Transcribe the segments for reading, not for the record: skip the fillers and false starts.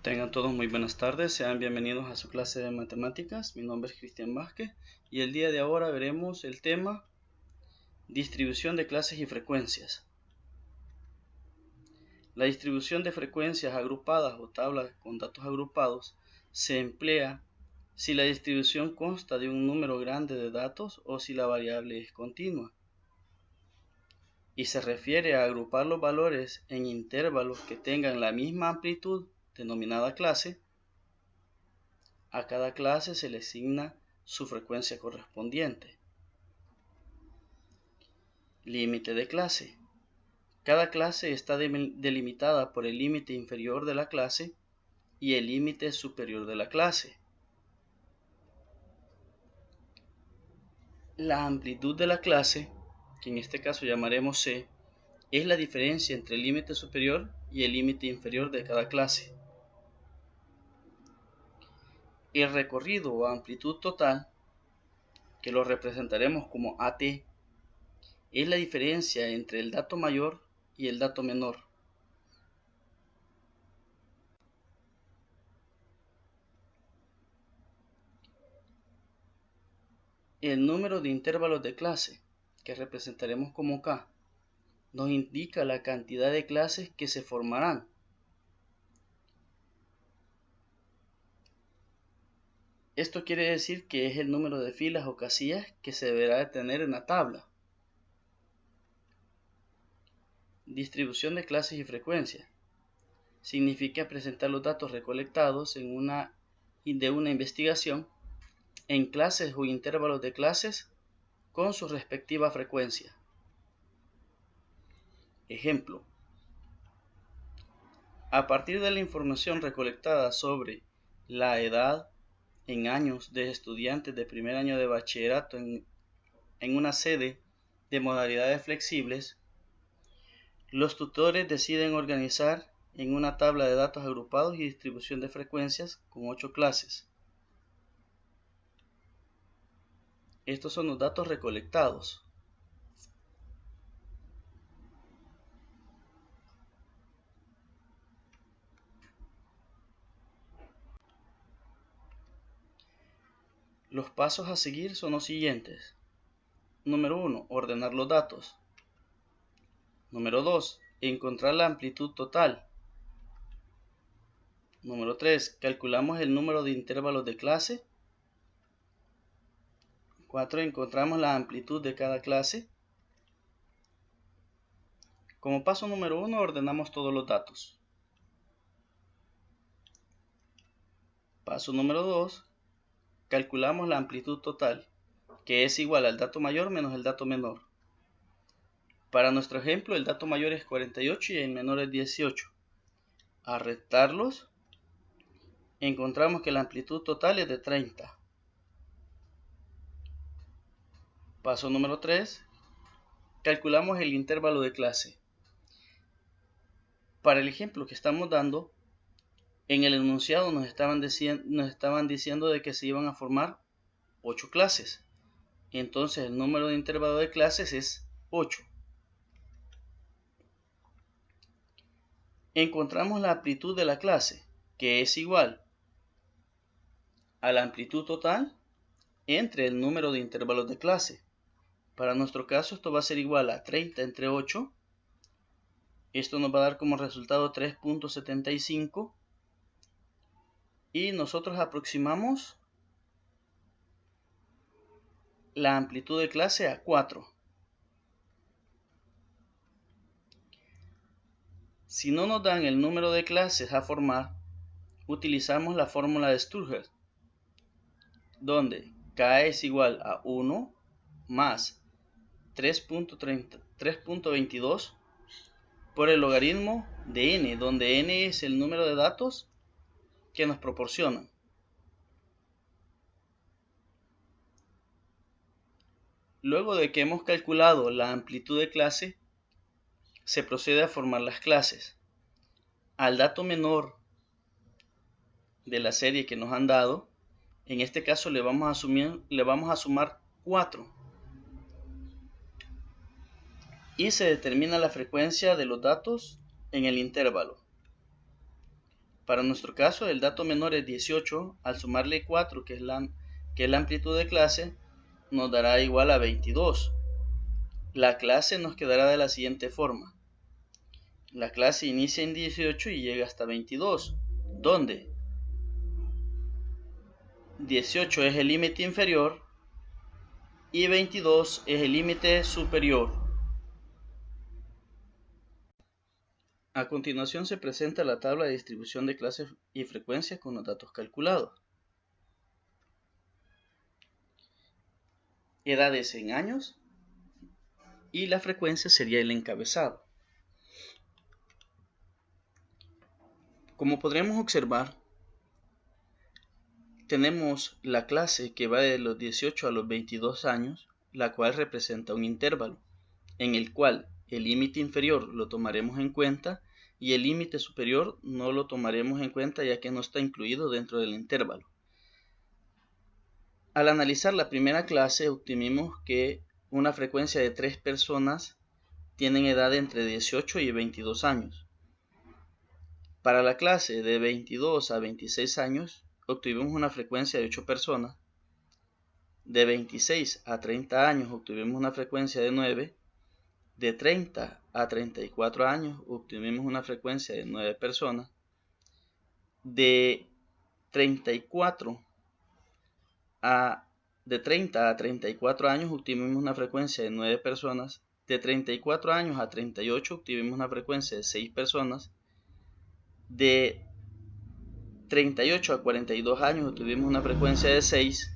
Tengan todos muy buenas tardes, sean bienvenidos a su clase de matemáticas. Mi nombre es Cristian Vázquez y el día de ahora veremos el tema distribución de clases y frecuencias. La distribución de frecuencias agrupadas o tablas con datos agrupados se emplea si la distribución consta de un número grande de datos o si la variable es continua. Y se refiere a agrupar los valores en intervalos que tengan la misma amplitud, denominada clase. A cada clase se le asigna su frecuencia correspondiente. Límite de clase. Cada clase está delimitada por el límite inferior de la clase y el límite superior de la clase. La amplitud de la clase, que en este caso llamaremos C, es la diferencia entre el límite superior y el límite inferior de cada clase. El recorrido o amplitud total, que lo representaremos como AT, es la diferencia entre el dato mayor y el dato menor. El número de intervalos de clase, que representaremos como K, nos indica la cantidad de clases que se formarán. Esto quiere decir que es el número de filas o casillas que se deberá de tener en la tabla. Distribución de clases y frecuencias. Significa presentar los datos recolectados de una investigación en clases o intervalos de clases con su respectiva frecuencia. Ejemplo. A partir de la información recolectada sobre la edad en años de estudiantes de primer año de bachillerato en una sede de modalidades flexibles, los tutores deciden organizar en una tabla de datos agrupados y distribución de frecuencias con 8 clases. Estos son los datos recolectados. Los pasos a seguir son los siguientes. Número 1. Ordenar los datos. Número 2. Encontrar la amplitud total. Número 3. Calculamos el número de intervalos de clase. 4. Encontramos la amplitud de cada clase. Como paso número 1, ordenamos todos los datos. Paso número 2. Calculamos la amplitud total, que es igual al dato mayor menos el dato menor. Para nuestro ejemplo, el dato mayor es 48 y el menor es 18. Al restarlos, encontramos que la amplitud total es de 30. Paso número 3. Calculamos el intervalo de clase. Para el ejemplo que estamos dando, en el enunciado nos estaban diciendo de que se iban a formar 8 clases. Entonces el número de intervalo de clases es 8. Encontramos la amplitud de la clase, que es igual a la amplitud total entre el número de intervalos de clase. Para nuestro caso esto va a ser igual a 30 entre 8. Esto nos va a dar como resultado 3.75. Y nosotros aproximamos la amplitud de clase a 4. Si no nos dan el número de clases a formar, utilizamos la fórmula de Sturger, donde K es igual a 1 más 3.22 por el logaritmo de n, donde n es el número de datos que nos proporcionan. Luego de que hemos calculado la amplitud de clase, se procede a formar las clases. Al dato menor de la serie que nos han dado, en este caso le vamos a sumar 4. Y se determina la frecuencia de los datos en el intervalo. Para nuestro caso, el dato menor es 18, al sumarle 4, que es la amplitud de clase, nos dará igual a 22. La clase nos quedará de la siguiente forma. La clase inicia en 18 y llega hasta 22, donde 18 es el límite inferior y 22 es el límite superior. A continuación se presenta la tabla de distribución de clases y frecuencias con los datos calculados. Edades en años y la frecuencia sería el encabezado. Como podremos observar, tenemos la clase que va de los 18 a los 22 años, la cual representa un intervalo, en el cual el límite inferior lo tomaremos en cuenta y el límite superior no lo tomaremos en cuenta ya que no está incluido dentro del intervalo. Al analizar la primera clase obtuvimos que una frecuencia de 3 personas tienen edad entre 18 y 22 años. Para la clase de 22 a 26 años obtuvimos una frecuencia de 8 personas. De 26 a 30 años obtuvimos una frecuencia de 9. De 30 a 34 años obtuvimos una frecuencia de 9 personas. De 30 a 34 años obtuvimos una frecuencia de 9 personas. De 34 años a 38 obtuvimos una frecuencia de 6 personas. De 38 a 42 años obtuvimos una frecuencia de 6.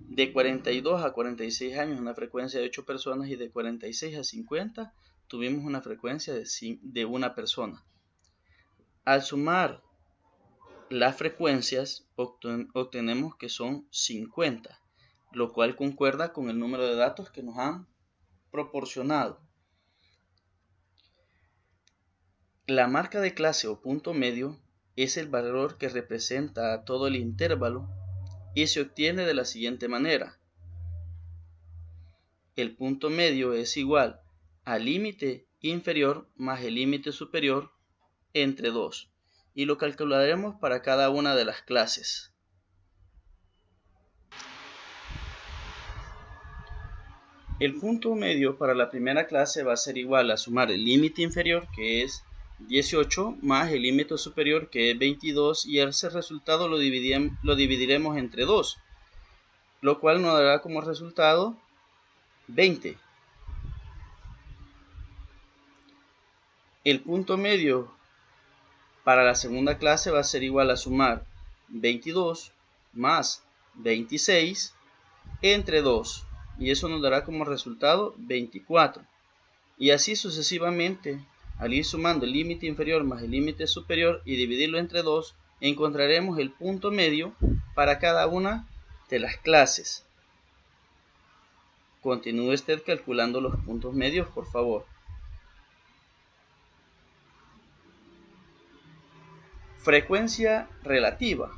De 42 a 46 años una frecuencia de 8 personas y de 46 a 50 tuvimos una frecuencia de 1 persona. Al sumar las frecuencias obtenemos que son 50, lo cual concuerda con el número de datos que nos han proporcionado. La marca de clase o punto medio es el valor que representa a todo el intervalo y se obtiene de la siguiente manera. El punto medio es igual al límite inferior más el límite superior entre 2 y lo calcularemos para cada una de las clases. El punto medio para la primera clase va a ser igual a sumar el límite inferior, que es 18, más el límite superior, que es 22, y ese resultado lo dividiremos entre 2, lo cual nos dará como resultado 20. El punto medio para la segunda clase va a ser igual a sumar 22 más 26 entre 2. Y eso nos dará como resultado 24. Y así sucesivamente, al ir sumando el límite inferior más el límite superior y dividirlo entre 2, encontraremos el punto medio para cada una de las clases. Continúe usted calculando los puntos medios, por favor. Frecuencia relativa.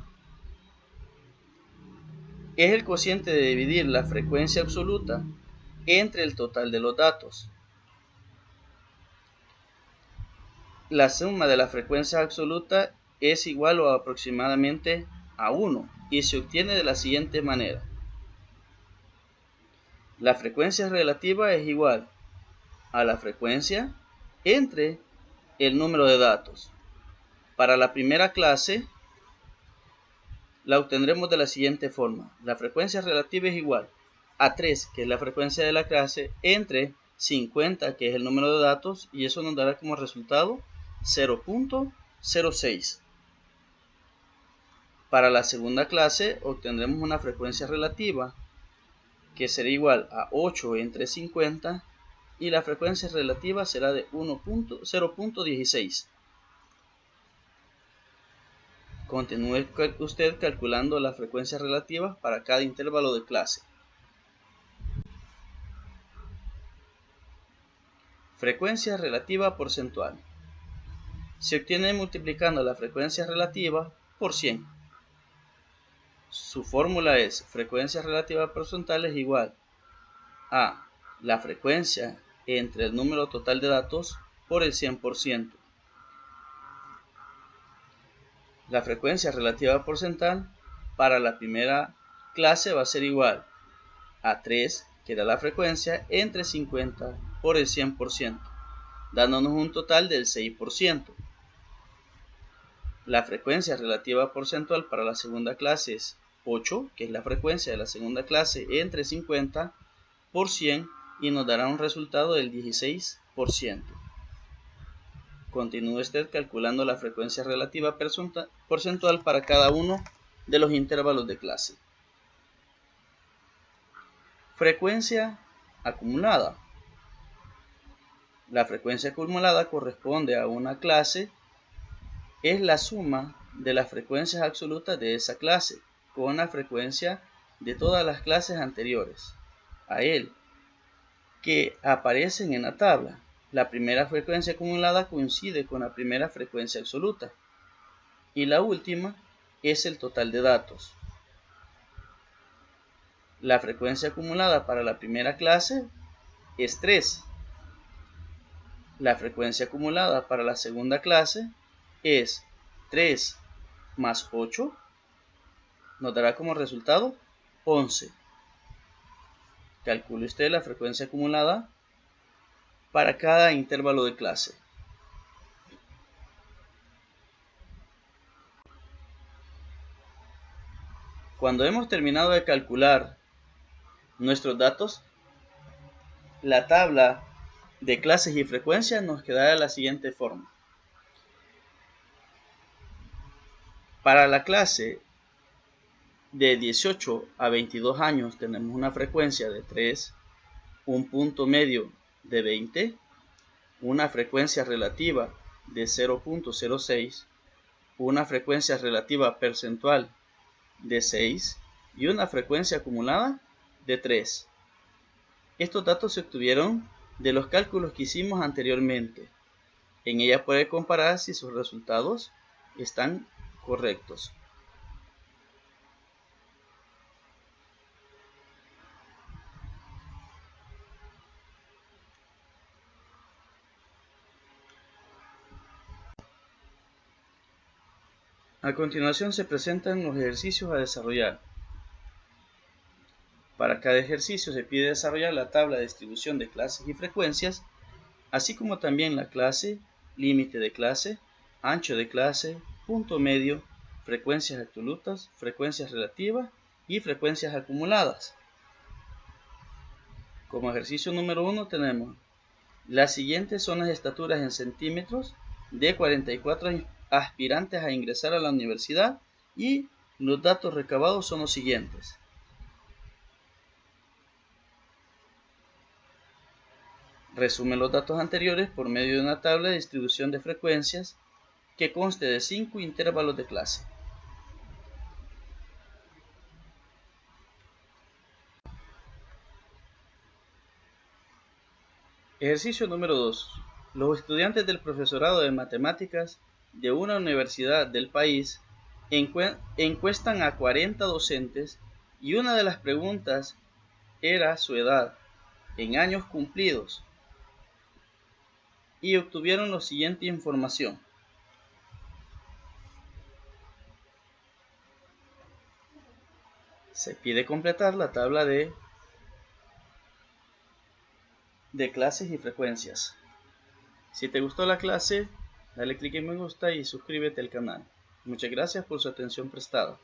Es el cociente de dividir la frecuencia absoluta entre el total de los datos. La suma de la frecuencia absoluta es igual o aproximadamente a 1 y se obtiene de la siguiente manera. La frecuencia relativa es igual a la frecuencia entre el número de datos. Para la primera clase la obtendremos de la siguiente forma. La frecuencia relativa es igual a 3, que es la frecuencia de la clase, entre 50, que es el número de datos, y eso nos dará como resultado 0.06. Para la segunda clase obtendremos una frecuencia relativa que será igual a 8 entre 50 y la frecuencia relativa será de 0.16. Continúe usted calculando las frecuencias relativas para cada intervalo de clase. Frecuencia relativa porcentual. Se obtiene multiplicando la frecuencia relativa por 100. Su fórmula es frecuencia relativa porcentual es igual a la frecuencia entre el número total de datos por el 100%. La frecuencia relativa porcentual para la primera clase va a ser igual a 3, que era la frecuencia, entre 50 por el 100%, dándonos un total del 6%. La frecuencia relativa porcentual para la segunda clase es 8, que es la frecuencia de la segunda clase, entre 50 por 100, y nos dará un resultado del 16%. Continúe usted calculando la frecuencia relativa porcentual para cada uno de los intervalos de clase. Frecuencia acumulada. La frecuencia acumulada corresponde a una clase, es la suma de las frecuencias absolutas de esa clase con la frecuencia de todas las clases anteriores a él que aparecen en la tabla. La primera frecuencia acumulada coincide con la primera frecuencia absoluta y la última es el total de datos. La frecuencia acumulada para la primera clase es 3. La frecuencia acumulada para la segunda clase es 3 más 8, nos dará como resultado 11. Calcule usted la frecuencia acumulada para cada intervalo de clase. Cuando hemos terminado de calcular nuestros datos, la tabla de clases y frecuencias nos quedará de la siguiente forma. Para la clase de 18 a 22 años tenemos una frecuencia de 3, un punto medio de 20, una frecuencia relativa de 0.06, una frecuencia relativa percentual de 6 y una frecuencia acumulada de 3. Estos datos se obtuvieron de los cálculos que hicimos anteriormente. En ella puede comparar si sus resultados están correctos. A continuación se presentan los ejercicios a desarrollar. Para cada ejercicio se pide desarrollar la tabla de distribución de clases y frecuencias, así como también la clase, límite de clase, ancho de clase, punto medio, frecuencias absolutas, frecuencias relativas y frecuencias acumuladas. Como ejercicio número 1 tenemos las siguientes son las estaturas en centímetros de 44 aspirantes a ingresar a la universidad y los datos recabados son los siguientes. Resume los datos anteriores por medio de una tabla de distribución de frecuencias que conste de 5 intervalos de clase. Ejercicio número 2. Los estudiantes del profesorado de matemáticas de una universidad del país encuestan a 40 docentes y una de las preguntas era su edad en años cumplidos y obtuvieron la siguiente información. Se pide completar la tabla de clases y frecuencias. Si te gustó la clase, dale clic en me gusta y suscríbete al canal. Muchas gracias por su atención prestada.